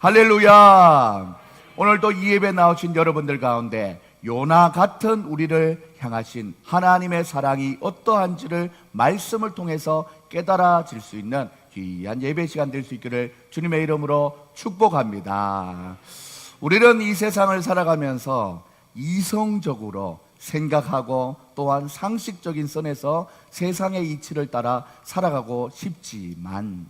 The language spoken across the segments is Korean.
할렐루야. 오늘도 이 예배 나오신 여러분들 가운데 요나 같은 우리를 향하신 하나님의 사랑이 어떠한지를 말씀을 통해서 깨달아질 수 있는 귀한 예배 시간 될 수 있기를 주님의 이름으로 축복합니다. 우리는 이 세상을 살아가면서 이성적으로 생각하고 또한 상식적인 선에서 세상의 이치를 따라 살아가고 싶지만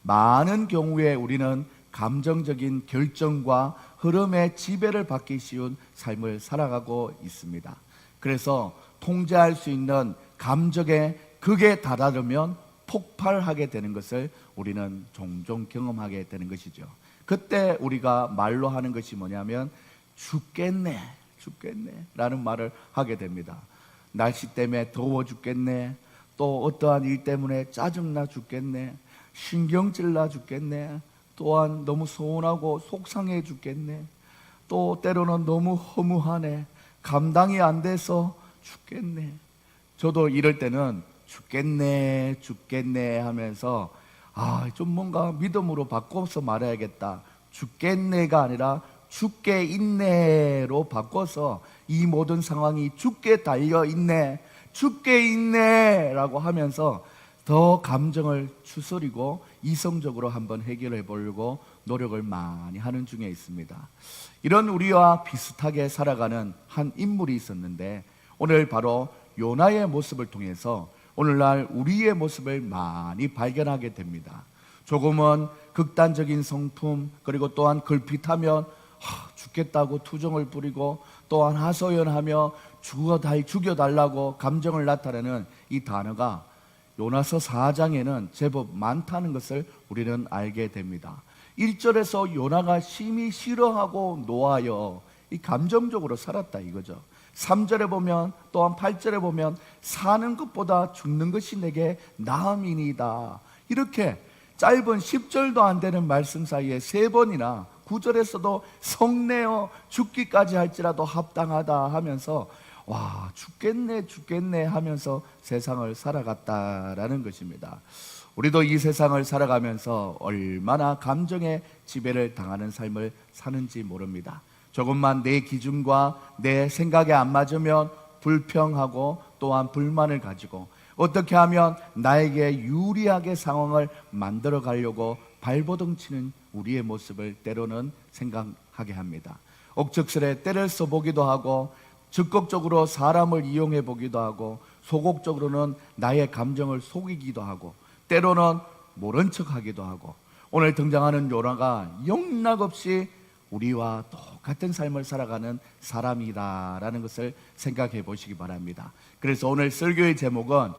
많은 경우에 우리는 감정적인 결정과 흐름의 지배를 받기 쉬운 삶을 살아가고 있습니다. 그래서 통제할 수 있는 감정의 극에 다다르면 폭발하게 되는 것을 우리는 종종 경험하게 되는 것이죠. 그때 우리가 말로 하는 것이 뭐냐면 죽겠네 라는 말을 하게 됩니다. 날씨 때문에 더워 죽겠네, 또 어떠한 일 때문에 짜증나 죽겠네, 신경질 나 죽겠네, 또한 너무 서운하고 속상해 죽겠네, 또 때로는 너무 허무하네, 감당이 안 돼서 죽겠네. 저도 이럴 때는 죽겠네 하면서 좀 뭔가 믿음으로 바꿔서 말해야겠다. 죽겠네가 아니라 죽게 있네로 바꿔서 이 모든 상황이 죽게 달려있네, 죽게 있네 라고 하면서 더 감정을 추스리고 이성적으로 한번 해결해 보려고 노력을 많이 하는 중에 있습니다. 이런 우리와 비슷하게 살아가는 한 인물이 있었는데 오늘 바로 요나의 모습을 통해서 오늘날 우리의 모습을 많이 발견하게 됩니다. 조금은 극단적인 성품, 그리고 또한 걸핏하면 죽겠다고 투정을 부리고 또한 하소연하며 죽여달라고 감정을 나타내는 이 단어가 요나서 4장에는 제법 많다는 것을 우리는 알게 됩니다. 1절에서 요나가 심히 싫어하고 노하여 이 감정적으로 살았다 이거죠. 3절에 보면, 또한 8절에 보면 사는 것보다 죽는 것이 내게 나음이니이다. 이렇게 짧은 10절도 안 되는 말씀 사이에 3번이나 9절에서도 성내어 죽기까지 할지라도 합당하다 하면서 죽겠네 하면서 세상을 살아갔다라는 것입니다. 우리도 이 세상을 살아가면서 얼마나 감정의 지배를 당하는 삶을 사는지 모릅니다. 조금만 내 기준과 내 생각에 안 맞으면 불평하고 또한 불만을 가지고 어떻게 하면 나에게 유리하게 상황을 만들어 가려고 발버둥 치는 우리의 모습을 때로는 생각하게 합니다. 억척스레 때를 써보기도 하고 적극적으로 사람을 이용해 보기도 하고 소극적으로는 나의 감정을 속이기도 하고 때로는 모른 척하기도 하고 오늘 등장하는 요나가 영락없이 우리와 똑같은 삶을 살아가는 사람이다라는 것을 생각해 보시기 바랍니다. 그래서 오늘 설교의 제목은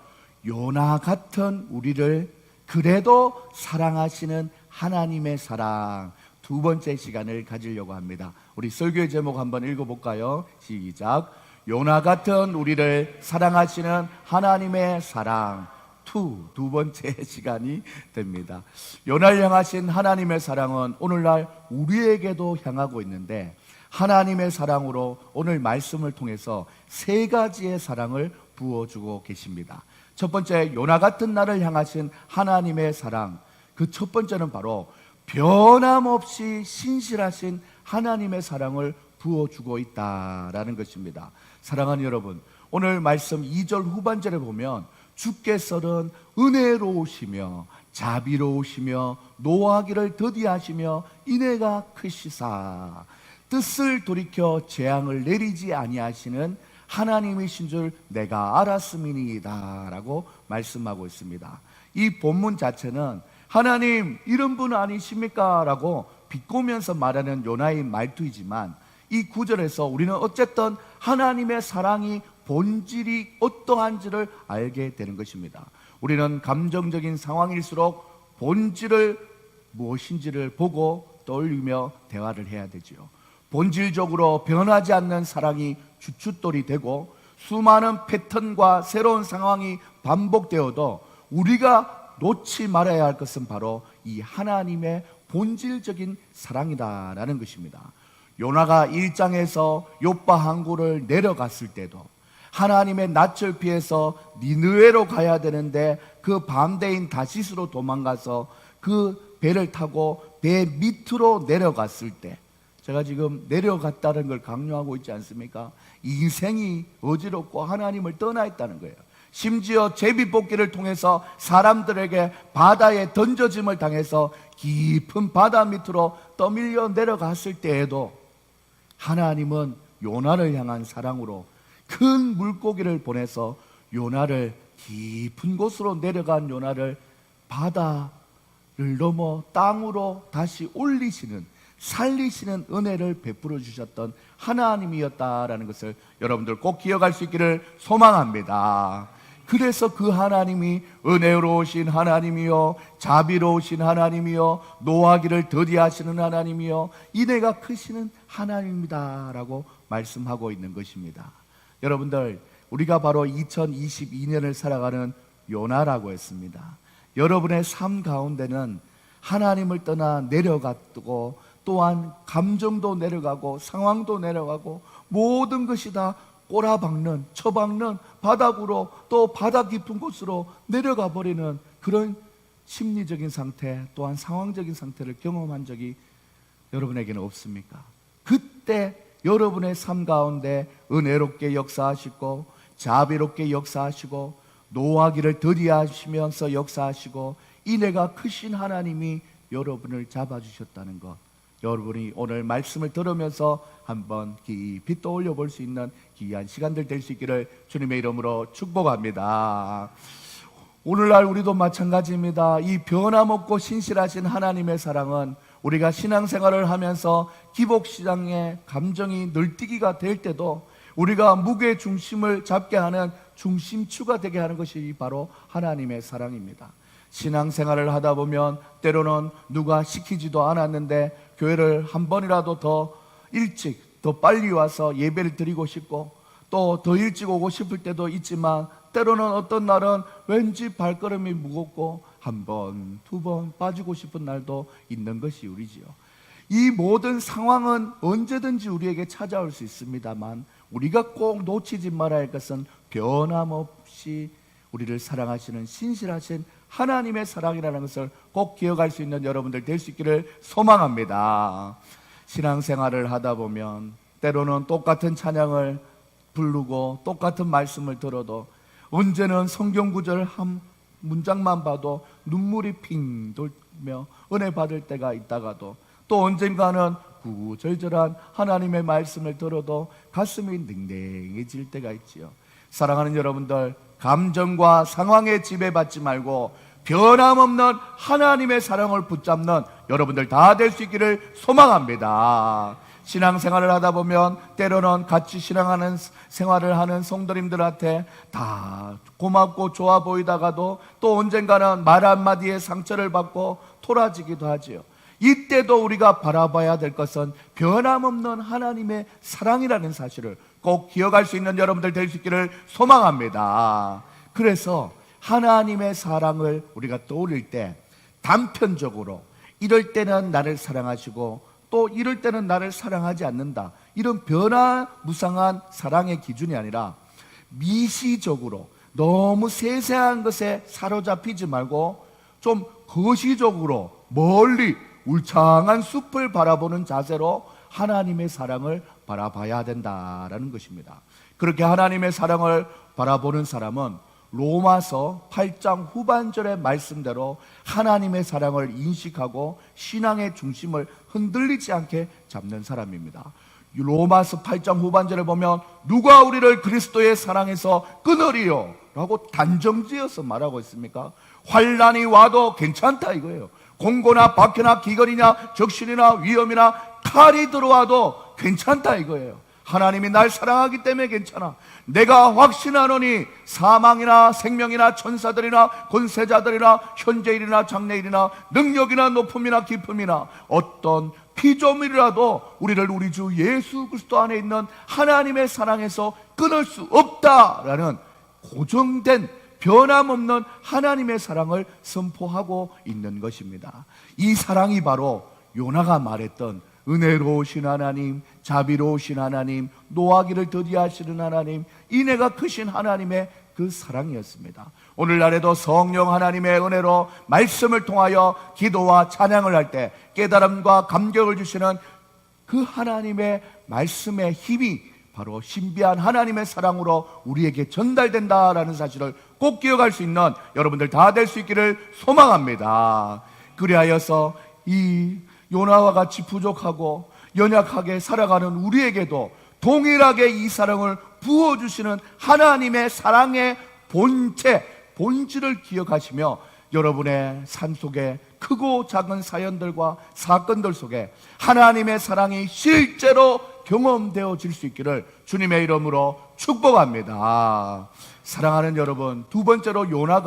요나 같은 우리를 그래도 사랑하시는 하나님의 사랑, 두 번째 시간을 가지려고 합니다. 우리 설교의 제목 한번 읽어볼까요? 시작. 요나 같은 우리를 사랑하시는 하나님의 사랑, 두 번째 시간이 됩니다. 요나를 향하신 하나님의 사랑은 오늘날 우리에게도 향하고 있는데 하나님의 사랑으로 오늘 말씀을 통해서 3가지의 사랑을 부어주고 계십니다. 첫 번째, 요나 같은 나를 향하신 하나님의 사랑, 그 첫 번째는 바로 변함없이 신실하신 하나님의 사랑을 부어주고 있다라는 것입니다. 사랑하는 여러분, 오늘 말씀 2절 후반절에 보면 주께서는 은혜로우시며 자비로우시며 노하기를 더디하시며 인애가 크시사 뜻을 돌이켜 재앙을 내리지 아니하시는 하나님이신 줄 내가 알았음이니이다 라고 말씀하고 있습니다. 이 본문 자체는 하나님 이런 분 아니십니까? 라고 비꼬면서 말하는 요나의 말투이지만 이 구절에서 우리는 어쨌든 하나님의 사랑이 본질이 어떠한지를 알게 되는 것입니다. 우리는 감정적인 상황일수록 본질을 무엇인지를 보고 떠올리며 대화를 해야 되지요. 본질적으로 변하지 않는 사랑이 주춧돌이 되고 수많은 패턴과 새로운 상황이 반복되어도 우리가 놓지 말아야 할 것은 바로 이 하나님의 본질적인 사랑이다라는 것입니다. 요나가 1장에서 요파 항구를 내려갔을 때도 하나님의 낯을 피해서 니느웨로 가야 되는데 그 반대인 다시스로 도망가서 그 배를 타고 배 밑으로 내려갔을 때, 제가 지금 내려갔다는 걸 강조하고 있지 않습니까? 인생이 어지럽고 하나님을 떠나 있다는 거예요. 심지어 제비뽑기를 통해서 사람들에게 바다에 던져짐을 당해서 깊은 바다 밑으로 떠밀려 내려갔을 때에도 하나님은 요나를 향한 사랑으로 큰 물고기를 보내서 요나를 깊은 곳으로 내려간 요나를 바다를 넘어 땅으로 다시 올리시는, 살리시는 은혜를 베풀어 주셨던 하나님이었다라는 것을 여러분들 꼭 기억할 수 있기를 소망합니다. 그래서 그 하나님이 은혜로우신 하나님이요, 자비로우신 하나님이요, 노하기를 더디하시는 하나님이요, 인애가 크시는 하나님입니다 라고 말씀하고 있는 것입니다. 여러분들, 우리가 바로 2022년을 살아가는 요나라고 했습니다. 여러분의 삶 가운데는 하나님을 떠나 내려갔고, 또한 감정도 내려가고 상황도 내려가고 모든 것이 다 꼬라박는, 쳐박는 바닥으로, 또 바다 깊은 곳으로 내려가 버리는 그런 심리적인 상태, 또한 상황적인 상태를 경험한 적이 여러분에게는 없습니까? 그때 여러분의 삶 가운데 은혜롭게 역사하시고 자비롭게 역사하시고 노하기를 더디하시면서 역사하시고 인애가 크신 하나님이 여러분을 잡아주셨다는 것, 여러분이 오늘 말씀을 들으면서 한번 깊이 떠올려 볼 수 있는 귀한 시간들 될 수 있기를 주님의 이름으로 축복합니다. 오늘날 우리도 마찬가지입니다. 이 변함없고 신실하신 하나님의 사랑은 우리가 신앙생활을 하면서 기복신앙의 감정이 늘뛰기가 될 때도 우리가 무게 중심을 잡게 하는 중심추가 되게 하는 것이 바로 하나님의 사랑입니다. 신앙생활을 하다 보면 때로는 누가 시키지도 않았는데 교회를 한 번이라도 더 일찍, 더 빨리 와서 예배를 드리고 싶고, 또 더 일찍 오고 싶을 때도 있지만 때로는 어떤 날은 왠지 발걸음이 무겁고 한 번, 두 번 빠지고 싶은 날도 있는 것이 우리지요. 이 모든 상황은 언제든지 우리에게 찾아올 수 있습니다만 우리가 꼭 놓치지 말아야 할 것은 변함없이 우리를 사랑하시는 신실하신 하나님의 사랑이라는 것을 꼭 기억할 수 있는 여러분들 될 수 있기를 소망합니다. 신앙생활을 하다 보면 때로는 똑같은 찬양을 부르고 똑같은 말씀을 들어도 언제는 성경 구절 한 문장만 봐도 눈물이 핑 돌며 은혜 받을 때가 있다가도, 또 언젠가는 구절절한 하나님의 말씀을 들어도 가슴이 냉랭해질 때가 있지요. 사랑하는 여러분들, 감정과 상황에 지배받지 말고 변함없는 하나님의 사랑을 붙잡는 여러분들 다 될 수 있기를 소망합니다. 신앙생활을 하다 보면 때로는 같이 신앙하는 생활을 하는 성도님들한테 다 고맙고 좋아 보이다가도 또 언젠가는 말 한마디에 상처를 받고 토라지기도 하지요. 이때도 우리가 바라봐야 될 것은 변함없는 하나님의 사랑이라는 사실을 꼭 기억할 수 있는 여러분들 될 수 있기를 소망합니다. 그래서 하나님의 사랑을 우리가 떠올릴 때 단편적으로 이럴 때는 나를 사랑하시고 또 이럴 때는 나를 사랑하지 않는다, 이런 변화무쌍한 사랑의 기준이 아니라 미시적으로 너무 세세한 것에 사로잡히지 말고 좀 거시적으로 멀리 울창한 숲을 바라보는 자세로 하나님의 사랑을 바라봐야 된다라는 것입니다. 그렇게 하나님의 사랑을 바라보는 사람은 로마서 8장 후반절의 말씀대로 하나님의 사랑을 인식하고 신앙의 중심을 흔들리지 않게 잡는 사람입니다. 로마서 8장 후반절에 보면 누가 우리를 그리스도의 사랑에서 끊으리요? 라고 단정지어서 말하고 있습니까? 환난이 와도 괜찮다 이거예요. 공고나 박해나 기근이나 적신이나 위험이나 칼이 들어와도 괜찮다 이거예요. 하나님이 날 사랑하기 때문에 괜찮아. 내가 확신하노니 사망이나 생명이나 천사들이나 권세자들이나 현재일이나 장래일이나 능력이나 높음이나 깊음이나 어떤 피조물이라도 우리를 우리 주 예수 그리스도 안에 있는 하나님의 사랑에서 끊을 수 없다라는 고정된 변함없는 하나님의 사랑을 선포하고 있는 것입니다. 이 사랑이 바로 요나가 말했던 은혜로우신 하나님, 자비로우신 하나님, 노하기를 더디하시는 하나님, 인애가 크신 하나님의 그 사랑이었습니다. 오늘날에도 성령 하나님의 은혜로 말씀을 통하여 기도와 찬양을 할 때 깨달음과 감격을 주시는 그 하나님의 말씀의 힘이 바로 신비한 하나님의 사랑으로 우리에게 전달된다라는 사실을 꼭 기억할 수 있는 여러분들 다 될 수 있기를 소망합니다. 그리하여서 이 요나와 같이 부족하고 연약하게 살아가는 우리에게도 동일하게 이 사랑을 부어주시는 하나님의 사랑의 본질을 기억하시며 여러분의 삶 속에 크고 작은 사연들과 사건들 속에 하나님의 사랑이 실제로 경험되어질 수 있기를 주님의 이름으로 축복합니다. 사랑하는 여러분, 두 번째로 요나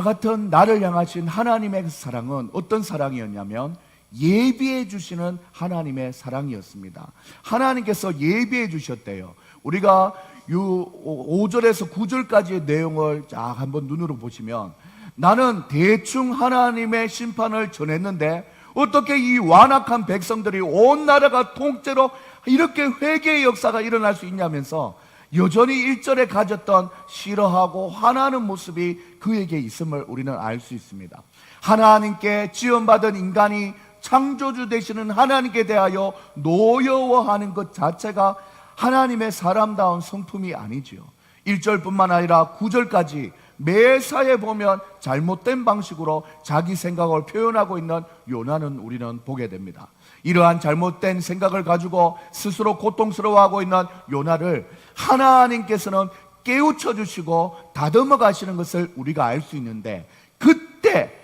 같은 나를 향하신 하나님의 사랑은 어떤 사랑이었냐면 예비해 주시는 하나님의 사랑이었습니다. 하나님께서 예비해 주셨대요. 우리가 5절에서 9절까지의 내용을 쫙 한번 눈으로 보시면 나는 대충 하나님의 심판을 전했는데 어떻게 이 완악한 백성들이 온 나라가 통째로 이렇게 회개의 역사가 일어날 수 있냐면서 여전히 1절에 가졌던 싫어하고 화나는 모습이 그에게 있음을 우리는 알 수 있습니다. 하나님께 지원받은 인간이 창조주 되시는 하나님께 대하여 노여워하는 것 자체가 하나님의 사람다운 성품이 아니지요. 1절뿐만 아니라 9절까지 매사에 보면 잘못된 방식으로 자기 생각을 표현하고 있는 요나는 우리는 보게 됩니다. 이러한 잘못된 생각을 가지고 스스로 고통스러워하고 있는 요나를 하나님께서는 깨우쳐 주시고 다듬어 가시는 것을 우리가 알 수 있는데, 그때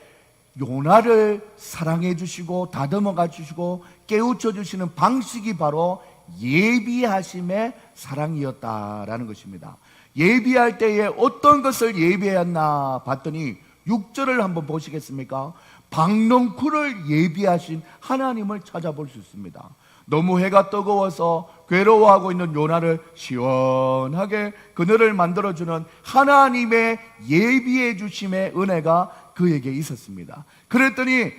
요나를 사랑해 주시고 다듬어 가주시고 깨우쳐 주시는 방식이 바로 예비하심의 사랑이었다라는 것입니다. 예비할 때에 어떤 것을 예비했나 봤더니 6절을 한번 보시겠습니까? 박넝쿨을 예비하신 하나님을 찾아볼 수 있습니다. 너무 해가 뜨거워서 괴로워하고 있는 요나를 시원하게 그늘을 만들어주는 하나님의 예비해 주심의 은혜가 그에게 있었습니다. 그랬더니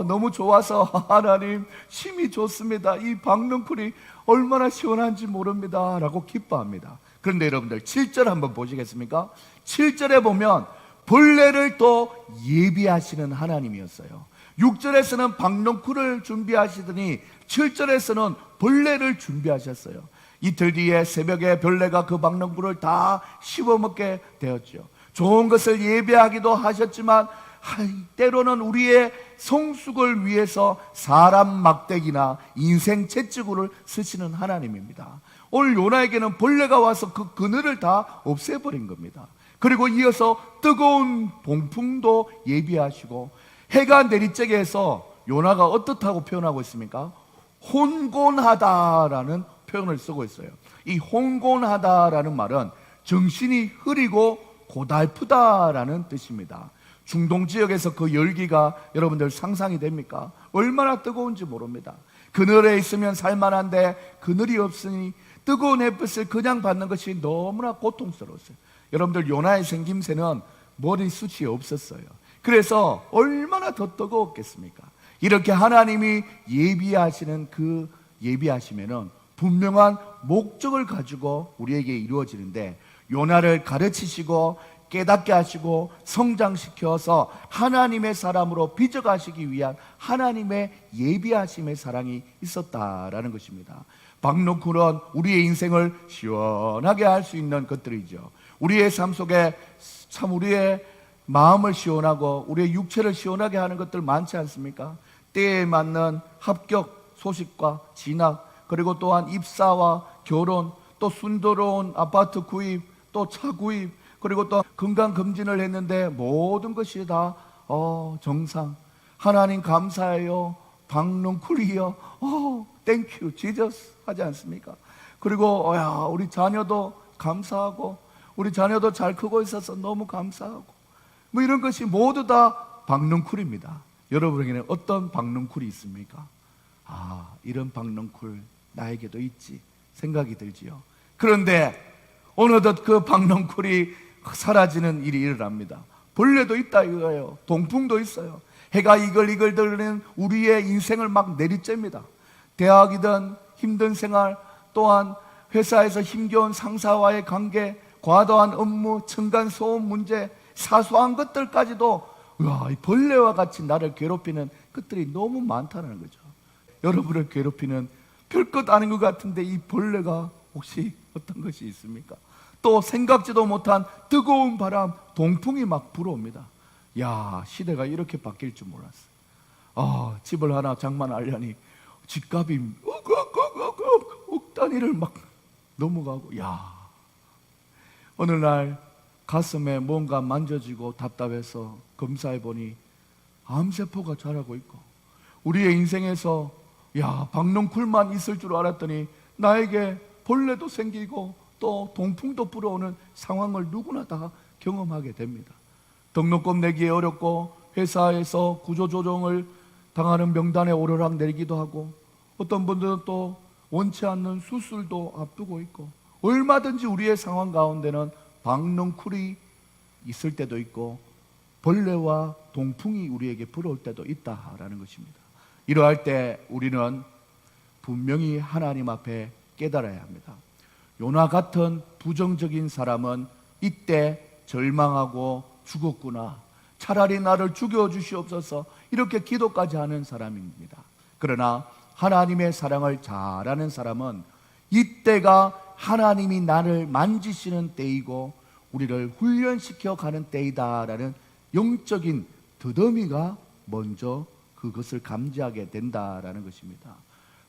너무 좋아서 하나님 힘이 좋습니다. 이 박넝쿨이 얼마나 시원한지 모릅니다 라고 기뻐합니다. 그런데 여러분들 7절 한번 보시겠습니까? 7절에 보면 벌레를 또 예비하시는 하나님이었어요. 6절에서는 박넝쿨을 준비하시더니 7절에서는 벌레를 준비하셨어요. 이틀 뒤에 새벽에 벌레가 그 박넝쿨을 다 씹어먹게 되었죠. 좋은 것을 예비하기도 하셨지만 때로는 우리의 성숙을 위해서 사람 막대기나 인생 채찍구를 쓰시는 하나님입니다. 오늘 요나에게는 벌레가 와서 그 그늘을 다 없애버린 겁니다. 그리고 이어서 뜨거운 봉풍도 예비하시고 해가 내리쬐게 해서 요나가 어떻다고 표현하고 있습니까? 혼곤하다라는 표현을 쓰고 있어요. 이 혼곤하다라는 말은 정신이 흐리고 고달프다라는 뜻입니다. 중동 지역에서 그 열기가 여러분들 상상이 됩니까? 얼마나 뜨거운지 모릅니다. 그늘에 있으면 살만한데 그늘이 없으니 뜨거운 햇빛을 그냥 받는 것이 너무나 고통스러웠어요. 여러분들 요나의 생김새는 머리숱이 없었어요. 그래서 얼마나 더 뜨거웠겠습니까? 이렇게 하나님이 예비하시는 그 예비하시면은 분명한 목적을 가지고 우리에게 이루어지는데, 요나를 가르치시고 깨닫게 하시고 성장시켜서 하나님의 사람으로 빚어가시기 위한 하나님의 예비하심의 사랑이 있었다라는 것입니다. 박넝쿨은 우리의 인생을 시원하게 할 수 있는 것들이죠. 우리의 삶 속에 참 우리의 마음을 시원하고 우리의 육체를 시원하게 하는 것들 많지 않습니까? 때에 맞는 합격 소식과 진학, 그리고 또한 입사와 결혼, 또 순조로운 아파트 구입, 또 차 구입, 그리고 또 건강검진을 했는데 모든 것이 다 정상. 하나님 감사해요. 박넝쿨이요. 땡큐 지저스 하지 않습니까? 그리고 우리 자녀도 감사하고 우리 자녀도 잘 크고 있어서 너무 감사하고 뭐 이런 것이 모두 다 박넝쿨입니다. 여러분에게는 어떤 박넝쿨이 있습니까? 이런 박넝쿨 나에게도 있지 생각이 들지요. 그런데 어느덧 그 박넝쿨이 사라지는 일이 일어납니다. 벌레도 있다 이거예요. 동풍도 있어요. 해가 이글이글 들는 우리의 인생을 막 내리쬐입니다. 대학이든 힘든 생활, 또한 회사에서 힘겨운 상사와의 관계, 과도한 업무, 층간소음 문제, 사소한 것들까지도 이 벌레와 같이 나를 괴롭히는 것들이 너무 많다는 거죠. 여러분을 괴롭히는 별것 아닌 것 같은데 이 벌레가 혹시 어떤 것이 있습니까? 또 생각지도 못한 뜨거운 바람, 동풍이 막 불어옵니다. 시대가 이렇게 바뀔 줄 몰랐어요. 집을 하나 장만하려니 집값이 억 단위를 막 넘어가고, 어느 날 가슴에 뭔가 만져지고 답답해서 검사해보니 암세포가 자라고 있고, 우리의 인생에서 박농쿨만 있을 줄 알았더니 나에게 벌레도 생기고 또 동풍도 불어오는 상황을 누구나 다 경험하게 됩니다. 등록금 내기 어렵고 회사에서 구조조정을 당하는 명단에 오르락 내리기도 하고, 어떤 분들은 또 원치 않는 수술도 앞두고 있고, 얼마든지 우리의 상황 가운데는 박농쿨이 있을 때도 있고 벌레와 동풍이 우리에게 불어올 때도 있다라는 것입니다. 이러할 때 우리는 분명히 하나님 앞에 깨달아야 합니다. 요나 같은 부정적인 사람은 이때 절망하고 죽었구나, 차라리 나를 죽여주시옵소서, 이렇게 기도까지 하는 사람입니다. 그러나 하나님의 사랑을 잘 아는 사람은 이때가 하나님이 나를 만지시는 때이고 우리를 훈련시켜 가는 때이다라는 영적인 더더미가 먼저 그것을 감지하게 된다라는 것입니다.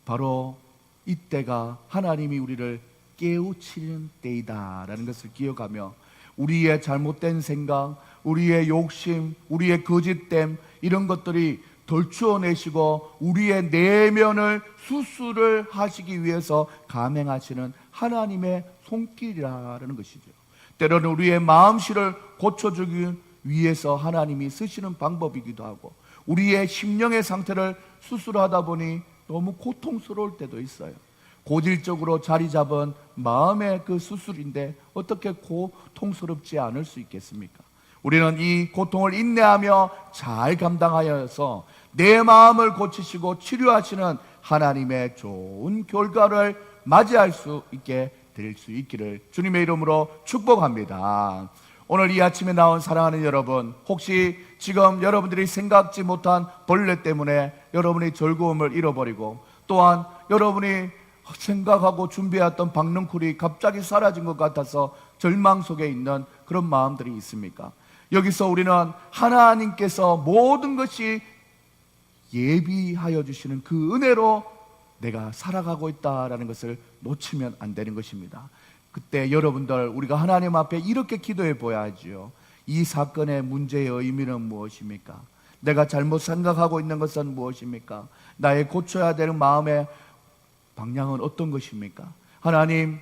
바로 이때가 하나님이 우리를 깨우치는 때이다라는 것을 기억하며 우리의 잘못된 생각, 우리의 욕심, 우리의 거짓됨, 이런 것들이 덜추어내시고 우리의 내면을 수술을 하시기 위해서 감행하시는 하나님의 손길이라는 것이죠. 때로는 우리의 마음씨를 고쳐주기 위해서 하나님이 쓰시는 방법이기도 하고, 우리의 심령의 상태를 수술하다 보니 너무 고통스러울 때도 있어요. 고질적으로 자리 잡은 마음의 그 수술인데 어떻게 고통스럽지 않을 수 있겠습니까? 우리는 이 고통을 인내하며 잘 감당하여서 내 마음을 고치시고 치료하시는 하나님의 좋은 결과를 맞이할 수 있게 될 수 있기를 주님의 이름으로 축복합니다. 오늘 이 아침에 나온 사랑하는 여러분, 혹시 지금 여러분들이 생각지 못한 벌레 때문에 여러분의 즐거움을 잃어버리고, 또한 여러분이 생각하고 준비했던 박능쿨이 갑자기 사라진 것 같아서 절망 속에 있는 그런 마음들이 있습니까? 여기서 우리는 하나님께서 모든 것이 예비하여 주시는 그 은혜로 내가 살아가고 있다라는 것을 놓치면 안 되는 것입니다. 그때 여러분들, 우리가 하나님 앞에 이렇게 기도해 보야지요. 이 사건의 문제의 의미는 무엇입니까? 내가 잘못 생각하고 있는 것은 무엇입니까? 나의 고쳐야 되는 마음의 방향은 어떤 것입니까? 하나님,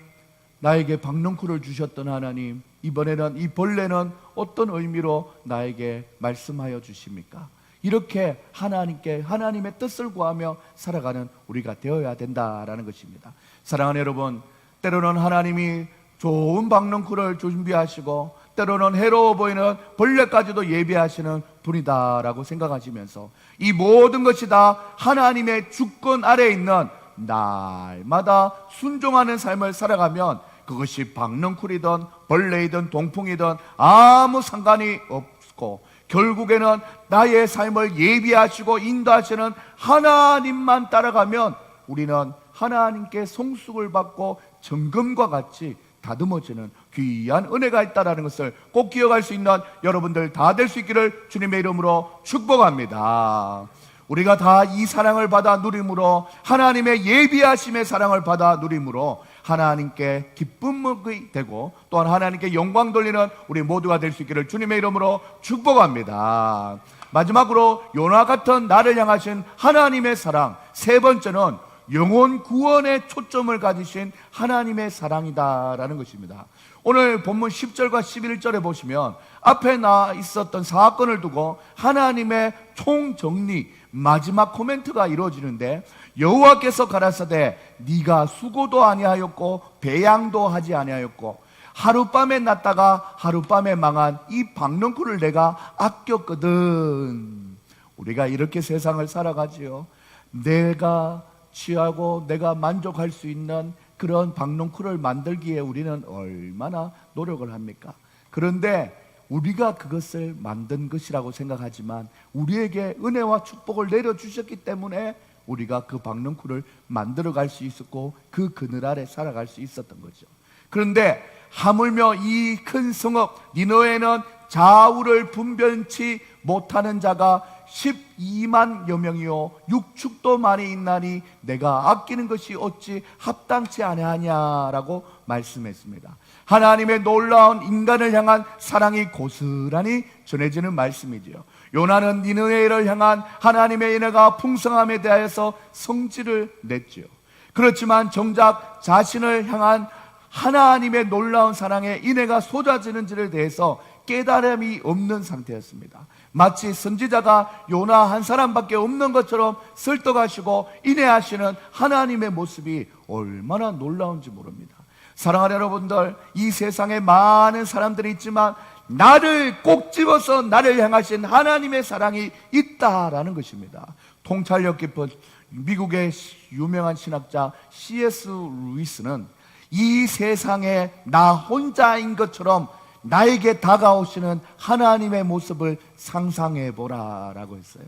나에게 박농쿨을 주셨던 하나님, 이번에는 이 벌레는 어떤 의미로 나에게 말씀하여 주십니까? 이렇게 하나님께 하나님의 뜻을 구하며 살아가는 우리가 되어야 된다라는 것입니다. 사랑하는 여러분, 때로는 하나님이 좋은 박농쿨을 준비하시고 때로는 해로워 보이는 벌레까지도 예비하시는 분이다라고 생각하시면서 이 모든 것이 다 하나님의 주권 아래에 있는 날마다 순종하는 삶을 살아가면 그것이 박농쿨이든 벌레이든 동풍이든 아무 상관이 없고, 결국에는 나의 삶을 예비하시고 인도하시는 하나님만 따라가면 우리는 하나님께 송축을 받고 정금과 같이 다듬어지는 귀한 은혜가 있다는 것을 꼭 기억할 수 있는 여러분들 다 될 수 있기를 주님의 이름으로 축복합니다. 우리가 다 이 사랑을 받아 누림으로, 하나님의 예비하심의 사랑을 받아 누림으로 하나님께 기쁨이 되고 또한 하나님께 영광 돌리는 우리 모두가 될 수 있기를 주님의 이름으로 축복합니다. 마지막으로 요나 같은 나를 향하신 하나님의 사랑, 세 번째는 영혼 구원에 초점을 가지신 하나님의 사랑이다라는 것입니다. 오늘 본문 10절과 11절에 보시면 앞에 나 있었던 사건을 두고 하나님의 총정리, 마지막 코멘트가 이루어지는데, 여호와께서 가라사대 네가 수고도 아니하였고 배양도 하지 아니하였고 하룻밤에 났다가 하룻밤에 망한 이 박농쿨을 내가 아꼈거든. 우리가 이렇게 세상을 살아가지요. 내가 취하고 내가 만족할 수 있는 그런 박농쿨을 만들기에 우리는 얼마나 노력을 합니까? 그런데 우리가 그것을 만든 것이라고 생각하지만 우리에게 은혜와 축복을 내려주셨기 때문에 우리가 그 박농쿨을 만들어 갈 수 있었고 그 그늘 아래 살아갈 수 있었던 거죠. 그런데 하물며 이 큰 성읍 니느웨는 좌우를 분변치 못하는 자가 12만여 명이요 육축도 많이 있나니 내가 아끼는 것이 어찌 합당치 아니하냐라고 말씀했습니다. 하나님의 놀라운 인간을 향한 사랑이 고스란히 전해지는 말씀이지요. 요나는 니느웨를 향한 하나님의 은혜가 풍성함에 대하여서 성질을 냈지요. 그렇지만 정작 자신을 향한 하나님의 놀라운 사랑의 인애가 쏟아지는지에 대해서 깨달음이 없는 상태였습니다. 마치 선지자가 요나 한 사람밖에 없는 것처럼 설득하시고 인애하시는 하나님의 모습이 얼마나 놀라운지 모릅니다. 사랑하는 여러분들, 이 세상에 많은 사람들이 있지만 나를 꼭 집어서 나를 향하신 하나님의 사랑이 있다라는 것입니다. 통찰력 깊은 미국의 유명한 신학자 C.S. 루이스는 이 세상에 나 혼자인 것처럼 나에게 다가오시는 하나님의 모습을 상상해 보라라고 했어요.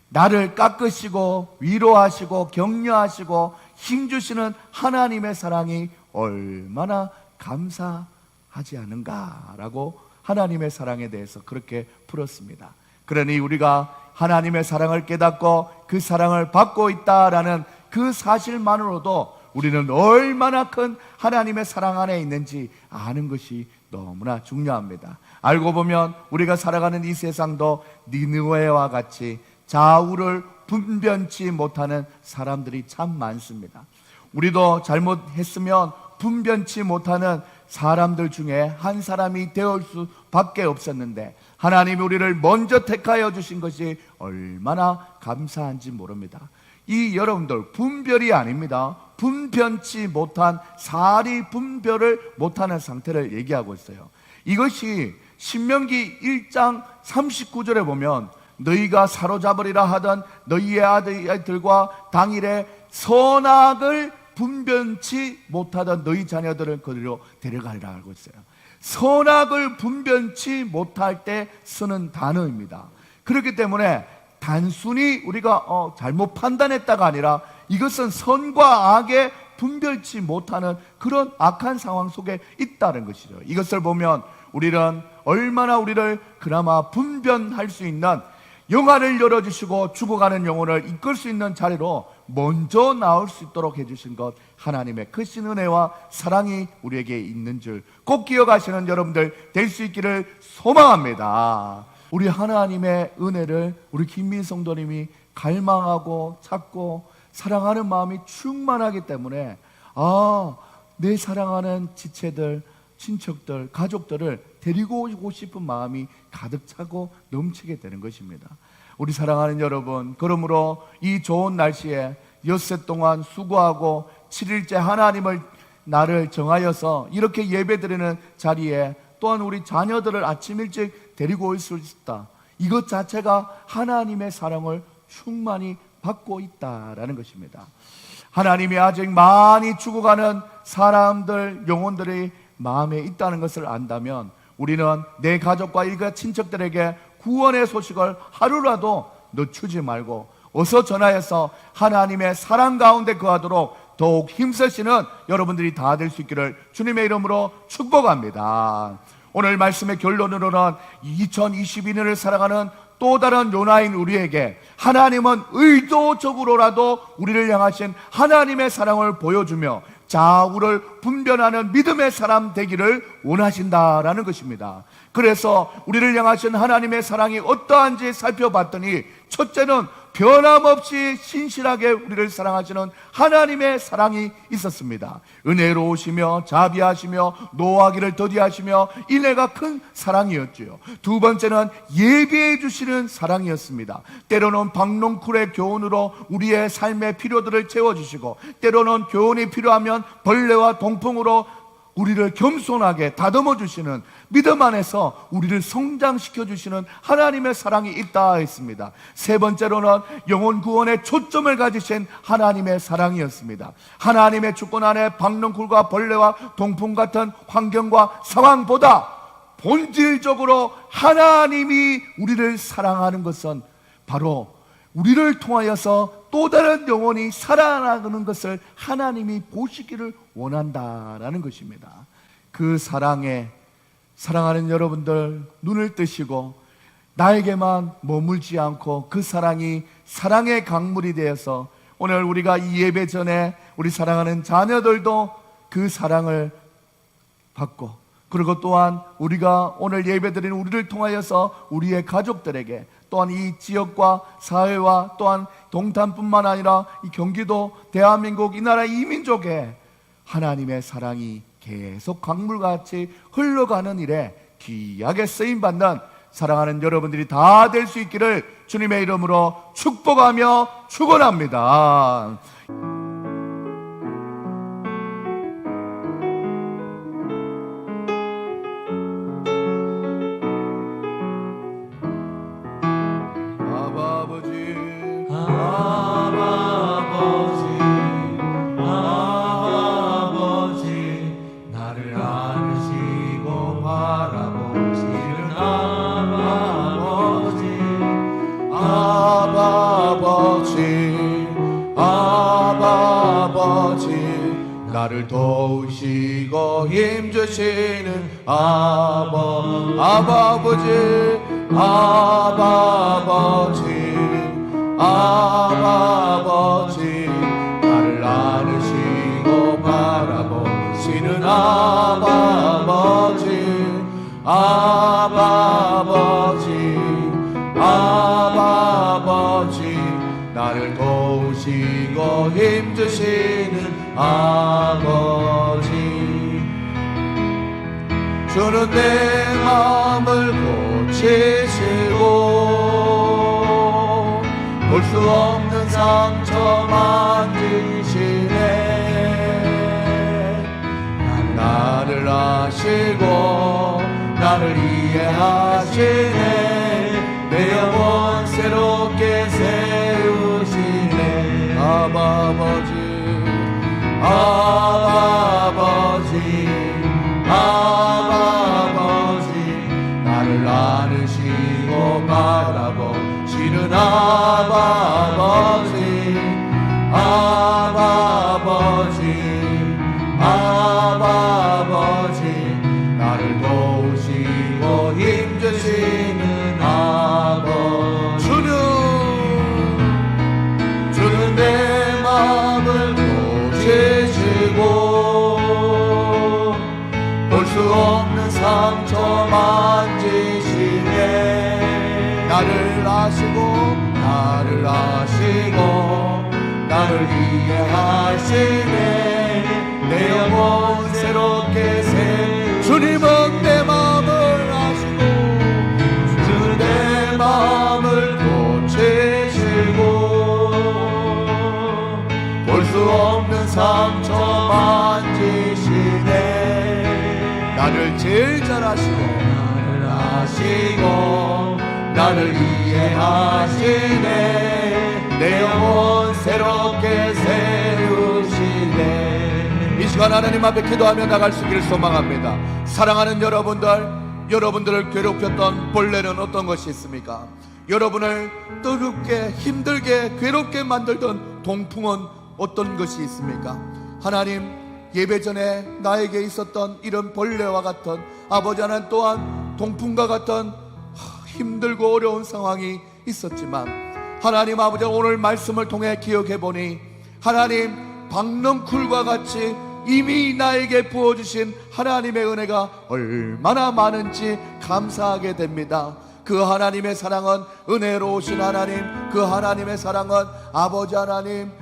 나를 깎으시고 위로하시고 격려하시고 힘주시는 하나님의 사랑이 얼마나 감사하지 않은가라고 하나님의 사랑에 대해서 그렇게 풀었습니다. 그러니 우리가 하나님의 사랑을 깨닫고 그 사랑을 받고 있다라는 그 사실만으로도 우리는 얼마나 큰 하나님의 사랑 안에 있는지 아는 것이 너무나 중요합니다. 알고 보면 우리가 살아가는 이 세상도 니느웨와 같이 좌우를 분변치 못하는 사람들이 참 많습니다. 우리도 잘못했으면 분변치 못하는 사람들 중에 한 사람이 되어 수밖에 없었는데 하나님이 우리를 먼저 택하여 주신 것이 얼마나 감사한지 모릅니다. 이 여러분들 분별이 아닙니다. 분변치 못한 사리 분별을 못하는 상태를 얘기하고 있어요. 이것이 신명기 1장 39절에 보면 너희가 사로잡으리라 하던 너희의 아들들과 당일에 선악을 분변치 못하던 너희 자녀들을 그리로 데려가리라 하고 있어요. 선악을 분변치 못할 때 쓰는 단어입니다. 그렇기 때문에 단순히 우리가 잘못 판단했다가 아니라 이것은 선과 악의 분별치 못하는 그런 악한 상황 속에 있다는 것이죠. 이것을 보면 우리는 얼마나 우리를 그나마 분별할 수 있는 영안을 열어주시고 죽어가는 영혼을 이끌 수 있는 자리로 먼저 나올 수 있도록 해주신 것, 하나님의 크신 은혜와 사랑이 우리에게 있는 줄 꼭 기억하시는 여러분들 될 수 있기를 소망합니다. 우리 하나님의 은혜를 우리 김민 성도님이 갈망하고 찾고 사랑하는 마음이 충만하기 때문에 내 사랑하는 지체들, 친척들, 가족들을 데리고 오고 싶은 마음이 가득 차고 넘치게 되는 것입니다. 우리 사랑하는 여러분, 그러므로 이 좋은 날씨에 엿새 동안 수고하고 7일째 하나님을 나를 정하여서 이렇게 예배드리는 자리에 또한 우리 자녀들을 아침 일찍 데리고 올 수 있다. 이것 자체가 하나님의 사랑을 충만히 받고 있다라는 것입니다. 하나님이 아직 많이 죽어가는 사람들, 영혼들이 마음에 있다는 것을 안다면 우리는 내 가족과 일가 친척들에게 구원의 소식을 하루라도 늦추지 말고 어서 전하여서 하나님의 사랑 가운데 거하도록 더욱 힘쓰시는 여러분들이 다 될 수 있기를 주님의 이름으로 축복합니다. 오늘 말씀의 결론으로는 2022년을 살아가는 또 다른 요나인 우리에게 하나님은 의도적으로라도 우리를 향하신 하나님의 사랑을 보여주며 좌우를 분별하는 믿음의 사람 되기를 원하신다라는 것입니다. 그래서 우리를 향하신 하나님의 사랑이 어떠한지 살펴봤더니 첫째는 변함없이 신실하게 우리를 사랑하시는 하나님의 사랑이 있었습니다. 은혜로우시며 자비하시며 노하기를 더디하시며 인애가 큰 사랑이었지요. 두 번째는 예비해 주시는 사랑이었습니다. 때로는 박농쿨의 교훈으로 우리의 삶의 필요들을 채워주시고 때로는 교훈이 필요하면 벌레와 동풍으로 우리를 겸손하게 다듬어 주시는, 믿음 안에서 우리를 성장시켜 주시는 하나님의 사랑이 있다 했습니다. 세 번째로는 영혼 구원에 초점을 가지신 하나님의 사랑이었습니다. 하나님의 주권 안에 박넝쿨과 벌레와 동풍 같은 환경과 상황보다 본질적으로 하나님이 우리를 사랑하는 것은 바로 우리를 통하여서 또 다른 영혼이 살아나가는 것을 하나님이 보시기를 원한다라는 것입니다. 그 사랑에 사랑하는 여러분들 눈을 뜨시고 나에게만 머물지 않고 그 사랑이 사랑의 강물이 되어서 오늘 우리가 이 예배 전에 우리 사랑하는 자녀들도 그 사랑을 받고, 그리고 또한 우리가 오늘 예배드리는 우리를 통하여서 우리의 가족들에게, 또한 이 지역과 사회와 또한 동탄뿐만 아니라 이 경기도, 대한민국, 이 나라 이민족에 하나님의 사랑이 계속 강물같이 흘러가는 일에 귀하게 쓰임받는 사랑하는 여러분들이 다 될 수 있기를 주님의 이름으로 축복하며 축원합니다. 나를 도우시고 힘주시는 아버지, 아버지, 나를 안으시고 바라보시는 아버지, 나를 도우시고 힘주시는 아버지. 주는 내 마음을 고치시고 볼 수 없는 상처 만지시네. 나를 아시고 나를 이해하시네. 내 영혼 새롭게 세우시네. 아버지, 나를 안으시고 바라보시는 아버지, 나를 도우시고 힘주시는 아버지. 주는 내 마음을 고치시고 볼 수 없는 상처 만지시네. 나를 아시고 나를 이해하시네. 내 영혼 새롭게 주님은 내 마음을 아시고 주는 내 마음을 고치시고 볼 수 없는 상처 만지시네. 나를 제일 잘 아시고 나를 이해하시네. 내 영혼 새롭게 세우시네. 이 시간 하나님 앞에 기도하며 나갈 수 있기를 소망합니다. 사랑하는 여러분들을 괴롭혔던 본래는 어떤 것이 있습니까? 여러분을 뜨겁게 힘들게 괴롭게 만들던 동풍은 어떤 것이 있습니까? 하나님, 예배 전에 나에게 있었던 이런 벌레와 같은, 아버지 하나님 또한 동풍과 같은 힘들고 어려운 상황이 있었지만 하나님 아버지, 오늘 말씀을 통해 기억해보니 하나님 박넝쿨과 같이 이미 나에게 부어주신 하나님의 은혜가 얼마나 많은지 감사하게 됩니다. 그 하나님의 사랑은 은혜로우신 하나님, 그 하나님의 사랑은 아버지 하나님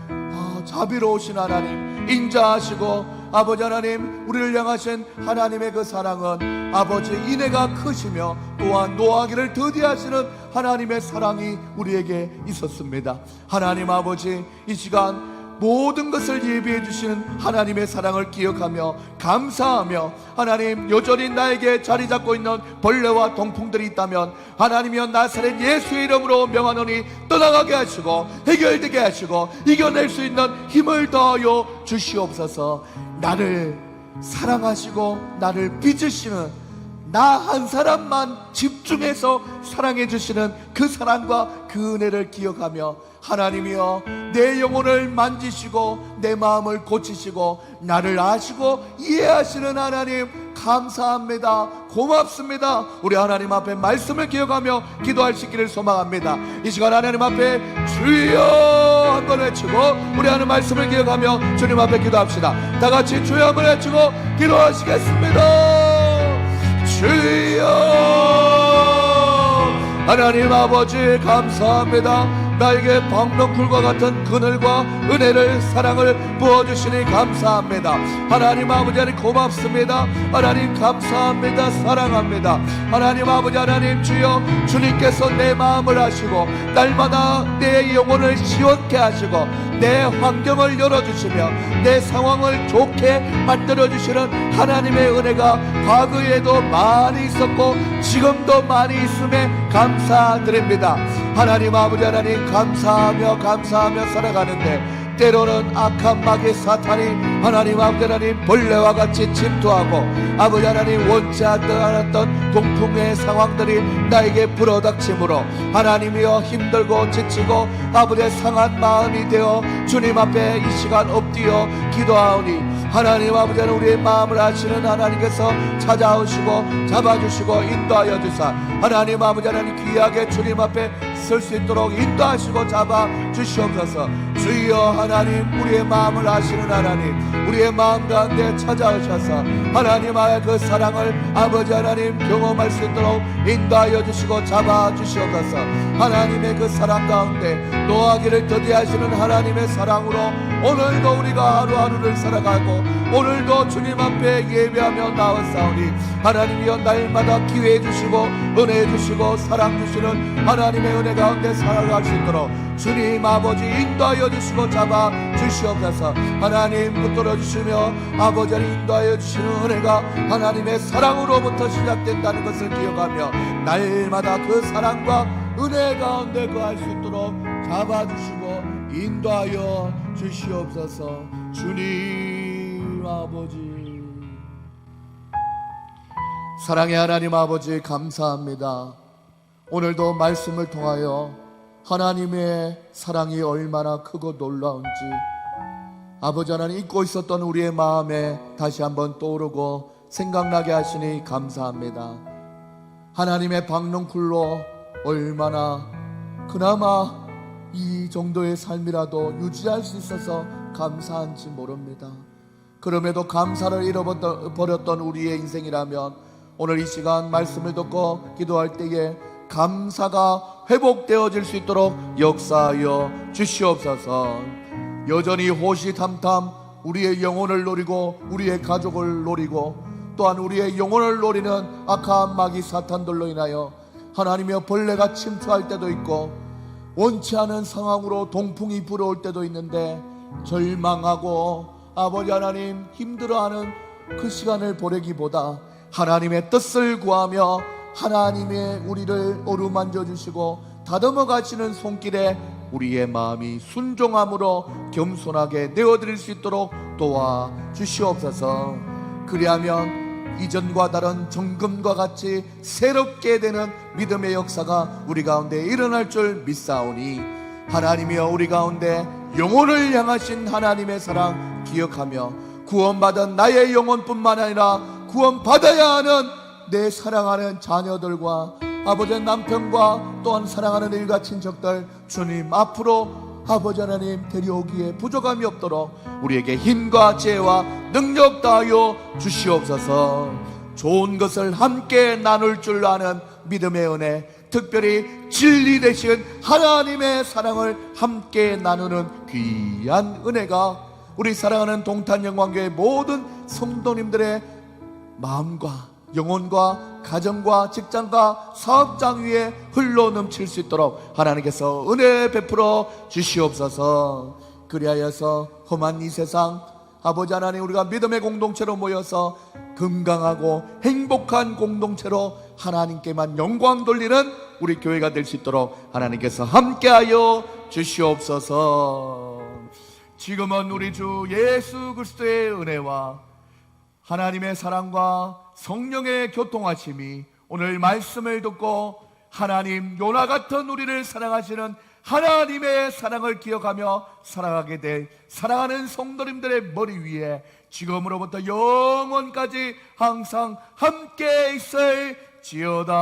자비로우신 하나님, 인자하시고 아버지 하나님 우리를 향하신 하나님의 그 사랑은 아버지 인애가 크시며 또한 노하기를 더디하시는 하나님의 사랑이 우리에게 있었습니다. 하나님 아버지, 이 시간 모든 것을 예비해 주시는 하나님의 사랑을 기억하며 감사하며, 하나님 여전히 나에게 자리 잡고 있는 벌레와 동풍들이 있다면 하나님이여 나사렛 예수의 이름으로 명하노니 떠나가게 하시고 해결되게 하시고 이겨낼 수 있는 힘을 더하여 주시옵소서. 나를 사랑하시고 나를 빚으시는 나 한 사람만 집중해서 사랑해 주시는 그 사랑과 그 은혜를 기억하며, 하나님이여 내 영혼을 만지시고 내 마음을 고치시고 나를 아시고 이해하시는 하나님 감사합니다. 고맙습니다. 우리 하나님 앞에 말씀을 기억하며 기도할 수 있기를 소망합니다. 이 시간 하나님 앞에 주여 한번 외치고 우리 하나님 말씀을 기억하며 주님 앞에 기도합시다. 다 같이 주여 한번 외치고 기도하시겠습니다. 주여 하나님 아버지 감사합니다. 나에게 박넝쿨과 같은 그늘과 은혜를 사랑을 부어주시니 감사합니다. 하나님 아버지 하나님 고맙습니다. 하나님 감사합니다. 사랑합니다. 하나님 아버지 하나님 주여 주님께서 내 마음을 하시고 날마다 내 영혼을 시원케 하시고 내 환경을 열어주시며 내 상황을 좋게 만들어주시는 하나님의 은혜가 과거에도 많이 있었고 지금도 많이 있음에 감사드립니다. 하나님 아버지 하나님 감사하며 살아가는데 때로는 악한 마귀 사탄이 하나님 아버지 하나님 벌레와 같이 침투하고 아버지 하나님 원치 않았던 동풍의 상황들이 나에게 불어닥침으로 하나님이여 힘들고 지치고 아버지의 상한 마음이 되어 주님 앞에 이 시간 엎드려 기도하오니 하나님 아버지 하나님 우리의 마음을 아시는 하나님께서 찾아오시고 잡아주시고 인도하여 주사 하나님 아버지 하나님 귀하게 주님 앞에 설 수 있도록 인도하시고 잡아주시옵소서. 주여 하나님 우리의 마음을 아시는 하나님 우리의 마음 가운데 찾아오셔서 하나님의 그 사랑을 아버지 하나님 경험할 수 있도록 인도하여 주시고 잡아주시옵소서. 하나님의 그 사랑 가운데 노하기를 더디하시는 하나님의 사랑으로 오늘도 우리가 하루하루를 살아가고 오늘도 주님 앞에 예배하며 나왔사오니 하나님이여 날마다 기회해 주시고 은혜해 주시고 사랑 주시는 하나님의 은혜 가운데 살아갈 수 있도록 주님 아버지 인도하여 주시고 잡아 주시옵소서. 하나님 붙들어 주시며 아버지 인도하여 주시는 은혜가 하나님의 사랑으로부터 시작된다는 것을 기억하며 날마다 그 사랑과 은혜 가운데 거할 수 있도록 잡아 주시고 인도하여 주시옵소서. 주님 아버지 사랑의 하나님 아버지 감사합니다. 오늘도 말씀을 통하여 하나님의 사랑이 얼마나 크고 놀라운지 아버지 하나님 잊고 있었던 우리의 마음에 다시 한번 떠오르고 생각나게 하시니 감사합니다. 하나님의 박넝쿨로 얼마나 그나마 이 정도의 삶이라도 유지할 수 있어서 감사한지 모릅니다. 그럼에도 감사를 잃어버렸던 우리의 인생이라면 오늘 이 시간 말씀을 듣고 기도할 때에 감사가 회복되어질 수 있도록 역사하여 주시옵소서. 여전히 호시탐탐 우리의 영혼을 노리고 우리의 가족을 노리고 또한 우리의 영혼을 노리는 악한 마귀 사탄들로 인하여 하나님의 벌레가 침투할 때도 있고 원치 않은 상황으로 동풍이 불어올 때도 있는데 절망하고 아버지 하나님 힘들어하는 그 시간을 보내기보다 하나님의 뜻을 구하며 하나님의 우리를 어루만져 주시고 다듬어 가시는 손길에 우리의 마음이 순종함으로 겸손하게 내어드릴 수 있도록 도와 주시옵소서. 그리하면 이전과 다른 정금과 같이 새롭게 되는 믿음의 역사가 우리 가운데 일어날 줄 믿사오니 하나님이여 우리 가운데 영혼을 향하신 하나님의 사랑 기억하며 구원받은 나의 영혼뿐만 아니라 구원받아야 하는 내 사랑하는 자녀들과 아버지 남편과 또한 사랑하는 일가 친척들 주님 앞으로 아버지 하나님 데려오기에 부족함이 없도록 우리에게 힘과 지혜와 능력 다하여 주시옵소서. 좋은 것을 함께 나눌 줄 아는 믿음의 은혜, 특별히 진리 되신 하나님의 사랑을 함께 나누는 귀한 은혜가 우리 사랑하는 동탄영광교회 모든 성도님들의 마음과 영혼과 가정과 직장과 사업장 위에 흘러 넘칠 수 있도록 하나님께서 은혜 베풀어 주시옵소서. 그리하여서 험한 이 세상 아버지 하나님, 우리가 믿음의 공동체로 모여서 건강하고 행복한 공동체로 하나님께만 영광 돌리는 우리 교회가 될 수 있도록 하나님께서 함께하여 주시옵소서. 지금은 우리 주 예수 그리스도의 은혜와 하나님의 사랑과 성령의 교통하심이 오늘 말씀을 듣고 하나님 요나 같은 우리를 사랑하시는 하나님의 사랑을 기억하며 살아가게 될 사랑하는 성도님들의 머리 위에 지금으로부터 영원까지 항상 함께 있을지어다.